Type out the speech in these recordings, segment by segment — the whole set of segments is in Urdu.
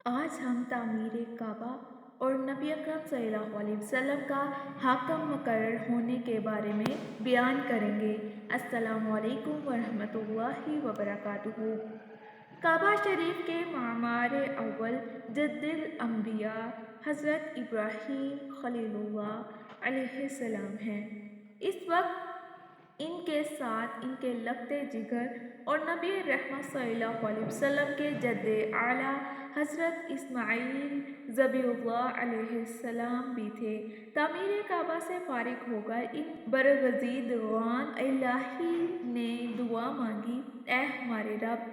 آج ہم تعمیر کعبہ اور نبی اکرم صلی اللہ علیہ وسلم کا حاکم مقرر ہونے کے بارے میں بیان کریں گے۔ السلام علیکم ورحمۃ اللہ وبرکاتہ۔ کعبہ شریف کے معمار اول جد الانبیاء حضرت ابراہیم خلیل اللہ علیہ السلام ہیں۔ اس وقت ان کے ساتھ ان کے لگتے جگر اور نبی رحمت صلی اللہ علیہ وسلم کے جد اعلیٰ حضرت اسماعیل ذبیح اللہ علیہ السلام بھی تھے۔ تعمیر کعبہ سے فارغ ہو کر ان برگزیدگان الہی نے دعا مانگی، اے ہمارے رب،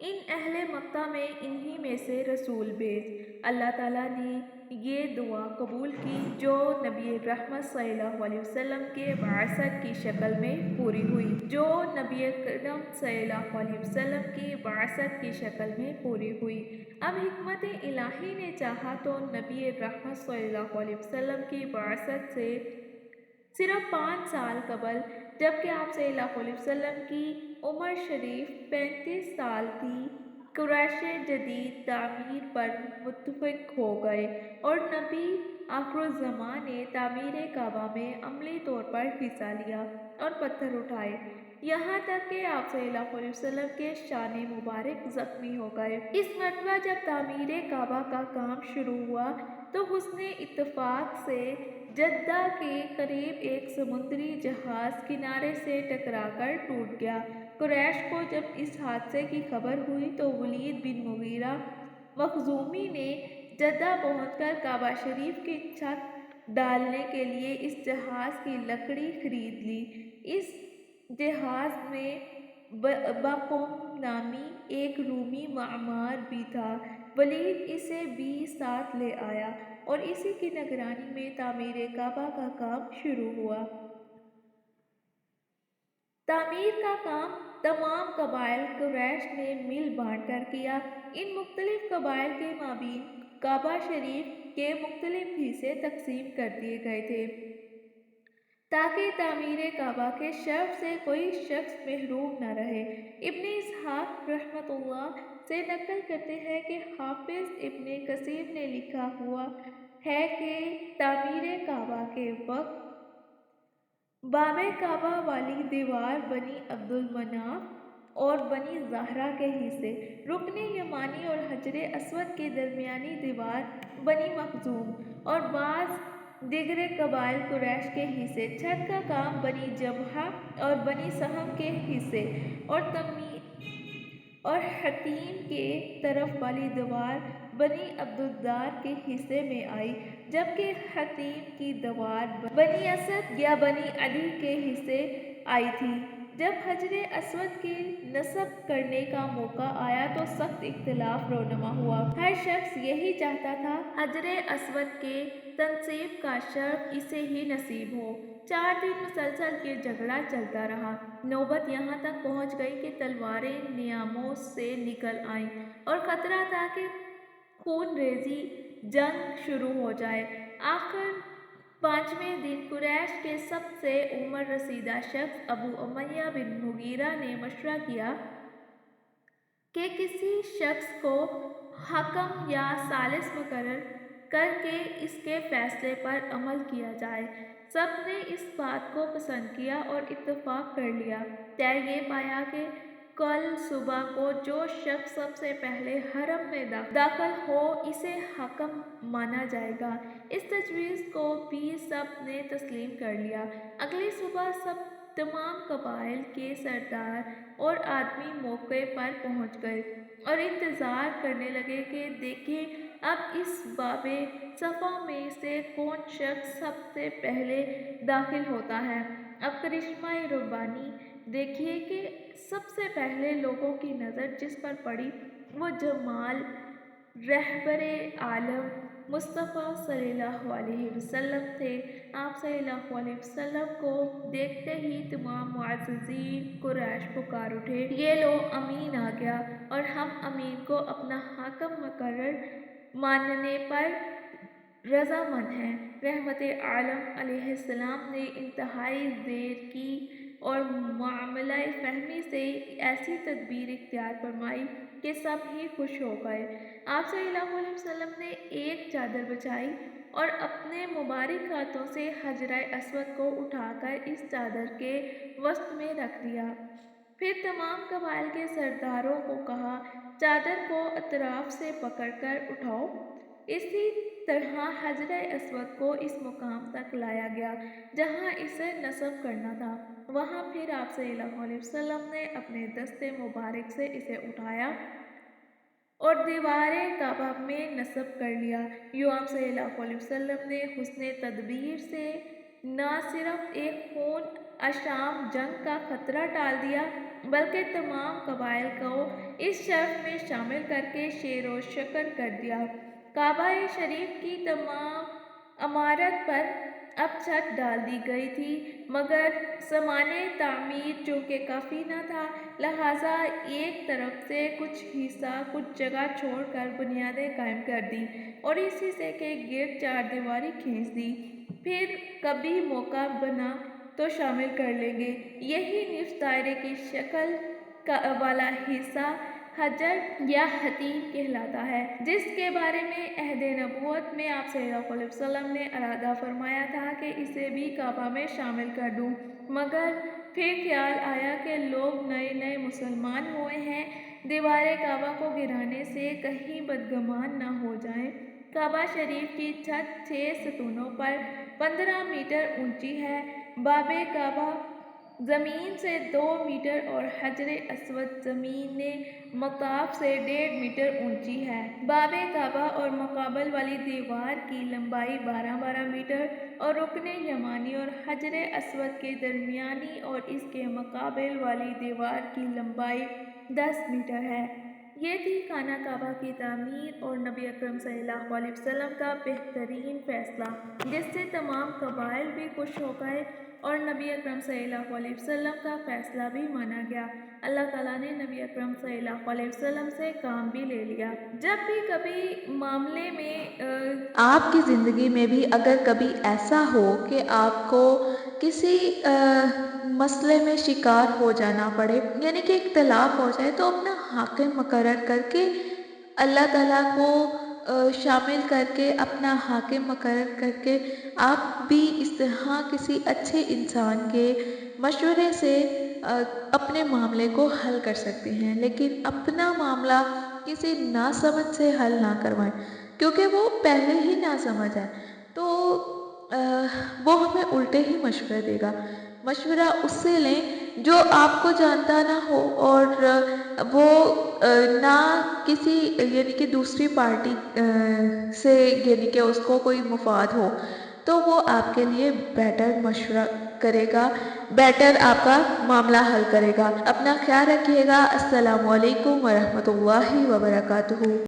ان اہل مکہ میں انہی میں سے رسول بھیج۔ اللہ تعالیٰ نے یہ دعا قبول کی جو نبی رحمت صلی اللہ علیہ وسلم کے بعثت کی شکل میں پوری ہوئی اب حکمت الہی نے چاہا تو نبی رحمت صلی اللہ علیہ وسلم کی بعثت سے صرف 5 سال قبل، جبکہ آپ صلی اللہ علیہ وسلم کی عمر شریف 35 سال تھی، قریش جدید تعمیر پر متفق ہو گئے اور نبی آخر الزماں نے تعمیر کعبہ میں عملی طور پر حصہ لیا اور پتھر اٹھائے، یہاں تک کہ آپ صلی اللہ علیہ وسلم کے شان مبارک زخمی ہو گئے۔ اس مرتبہ جب تعمیر کعبہ کا کام شروع ہوا تو حسن اتفاق سے جدہ کے قریب ایک سمندری جہاز کنارے سے ٹکرا کر ٹوٹ گیا۔ قریش کو جب اس حادثے کی خبر ہوئی تو ولید بن مغیرہ مخزومی نے جدہ پہنچ کر کعبہ شریف کی چھت ڈالنے کے لیے اس جہاز کی لکڑی خرید لی۔ اس جہاز میں بقوم نامی ایک رومی معمار بھی تھا۔ ولید اسے بھی ساتھ لے آیا اور اسی کی نگرانی میں تعمیر کعبہ کا کام شروع ہوا۔ تعمیر کا کام تمام قبائل قریش نے مل بانٹ کر کیا۔ ان مختلف قبائل کے مابین کعبہ شریف کے مختلف حصے تقسیم کر دیے گئے تھے تاکہ تعمیر کعبہ کے شرف سے کوئی شخص محروم نہ رہے۔ ابن اسحاق رحمۃ اللہ سے نقل کرتے ہیں کہ حافظ ابن کثیر نے لکھا ہوا ہے کہ تعمیر کعبہ کے وقت باب کعبہ والی دیوار بنی عبد المناف اور بنی زہرہ کے حصے، رکن یمانی اور حجر اسود کے درمیانی دیوار بنی مخزوم اور بعض دیگر قبائل قریش کے حصے، چھت کا کام بنی جمحہ اور بنی سہم کے حصے اور حطیم کے طرف والی دیوار بنی عبدالدار کے حصے میں آئی، جبکہ حطیم کی دیوار بنی اسد یا بنی عدی کے حصے آئی تھی۔ جب حجر اسود کی نصب کرنے کا موقع آیا تو سخت اختلاف رونما ہوا۔ ہر شخص یہی چاہتا تھا حجر اسود کے تنصیب کا شرف اسے ہی نصیب ہو۔ 4 دن مسلسل یہ جھگڑا چلتا رہا۔ نوبت یہاں تک پہنچ گئی کہ تلواریں نیاموں سے نکل آئیں اور خطرہ تھا کہ خون ریزی جنگ شروع ہو جائے۔ آخر 5ویں دن قریش کے سب سے عمر رسیدہ شخص ابو امیہ بن مغیرہ نے مشورہ کیا کہ کسی شخص کو حاکم یا ثالث مقرر کر کے اس کے فیصلے پر عمل کیا جائے۔ سب نے اس بات کو پسند کیا اور اتفاق کر لیا۔ طے یہ پایا کہ کل صبح کو جو شخص سب سے پہلے حرم میں داخل ہو اسے حاکم مانا جائے گا۔ اس تجویز کو بھی سب نے تسلیم کر لیا۔ اگلی صبح تمام قبائل کے سردار اور آدمی موقع پر پہنچ گئے اور انتظار کرنے لگے کہ دیکھیں اب اس باب صفا میں سے کون شخص سب سے پہلے داخل ہوتا ہے۔ اب کرشمہ ربانی دیکھیے کہ سب سے پہلے لوگوں کی نظر جس پر پڑی وہ جمال رہبر عالم مصطفیٰ صلی اللہ علیہ وسلم تھے۔ آپ صلی اللہ علیہ وسلم کو دیکھتے ہی تمام معززین قریش پکار اٹھے، یہ لو امین آ گیا اور ہم امین کو اپنا حاکم مقرر ماننے پر رضامند ہیں۔ رحمت عالم علیہ السلام نے انتہائی دیر کی اور معاملہ فہمی سے ایسی تدبیر اختیار فرمائی کہ سب ہی خوش ہو گئے۔ آپ صلی اللہ علیہ وسلم نے ایک چادر بچھائی اور اپنے مبارک ہاتھوں سے حجرہ اسود کو اٹھا کر اس چادر کے وسط میں رکھ دیا۔ پھر تمام قبائل کے سرداروں کو کہا، چادر کو اطراف سے پکڑ کر اٹھاؤ۔ اسی طرح حجرہ اسود کو اس مقام تک لایا گیا جہاں اسے نصب کرنا تھا۔ وہاں پھر آپ صلی اللہ علیہ وسلم نے اپنے دست مبارک سے اسے اٹھایا اور دیوار کعبہ میں نصب کر لیا۔ یوں آپ صلی اللہ علیہ وسلم نے حسن تدبیر سے نہ صرف ایک خون اشام جنگ کا خطرہ ٹال دیا بلکہ تمام قبائل کو اس شرف میں شامل کر کے شیر و شکر کر دیا۔ کعبہ شریف کی تمام عمارت پر اب چھت ڈال دی گئی تھی، مگر سامان تعمیر چونکہ کافی نہ تھا، لہٰذا ایک طرف سے کچھ حصہ کچھ جگہ چھوڑ کر بنیادیں قائم کر دیں اور اس حصے کے گرد چار دیواری کھینچ دی۔ پھر کبھی موقع بنا تو شامل کر لیں گے۔ یہی نصف دائرے کی شکل والا حصہ حجر یا حتیم کہلاتا ہے، جس کے بارے میں عہد نبوت میں آپ صلی اللہ علیہ وسلم نے ارادہ فرمایا تھا کہ اسے بھی کعبہ میں شامل کر دوں، مگر پھر خیال آیا کہ لوگ نئے مسلمان ہوئے ہیں، دیوار کعبہ کو گرانے سے کہیں بدگمان نہ ہو جائیں۔ کعبہ شریف کی چھت 6 ستونوں پر 15 میٹر اونچی ہے۔ باب کعبہ زمین سے 2 میٹر اور حجر اسود زمین مطاف سے 1.5 میٹر اونچی ہے۔ باب کعبہ اور مقابل والی دیوار کی لمبائی 12 میٹر اور رکن یمانی اور حجر اسود کے درمیانی اور اس کے مقابل والی دیوار کی لمبائی 10 میٹر ہے۔ یہ تھی خانہ کعبہ کی تعمیر اور نبی اکرم صلی اللہ علیہ وسلم کا بہترین فیصلہ، جس سے تمام قبائل بھی خوش ہو گئے اور نبی اکرم صلی اللہ علیہ وسلم کا فیصلہ بھی مانا گیا۔ اللہ تعالیٰ نے نبی اکرم صلی اللہ علیہ وسلم سے کام بھی لے لیا۔ جب بھی کبھی معاملے میں آپ کی زندگی میں بھی اگر کبھی ایسا ہو کہ آپ کو کسی مسئلے میں شکار ہو جانا پڑے، یعنی کہ اختلاف ہو جائے، تو اپنا حاکم مقرر کر کے اللہ تعالیٰ کو شامل کر کے اپنا حاکم مقرر کر کے آپ بھی اس طرح کسی اچھے انسان کے مشورے سے اپنے معاملے کو حل کر سکتے ہیں، لیکن اپنا معاملہ کسی ناسمجھ سے حل نہ کروائیں، کیونکہ وہ پہلے ہی ناسمجھ ہے تو وہ ہمیں الٹے ہی مشورے دے گا۔ مشورہ اس سے لیں جو آپ کو جانتا نہ ہو اور وہ نہ کسی یعنی کہ دوسری پارٹی سے یعنی کہ اس کو کوئی مفاد ہو، تو وہ آپ کے لیے بیٹر مشورہ کرے گا، بیٹر آپ کا معاملہ حل کرے گا۔ اپنا خیال رکھیے گا۔ السلام علیکم ورحمۃ اللہ وبرکاتہ۔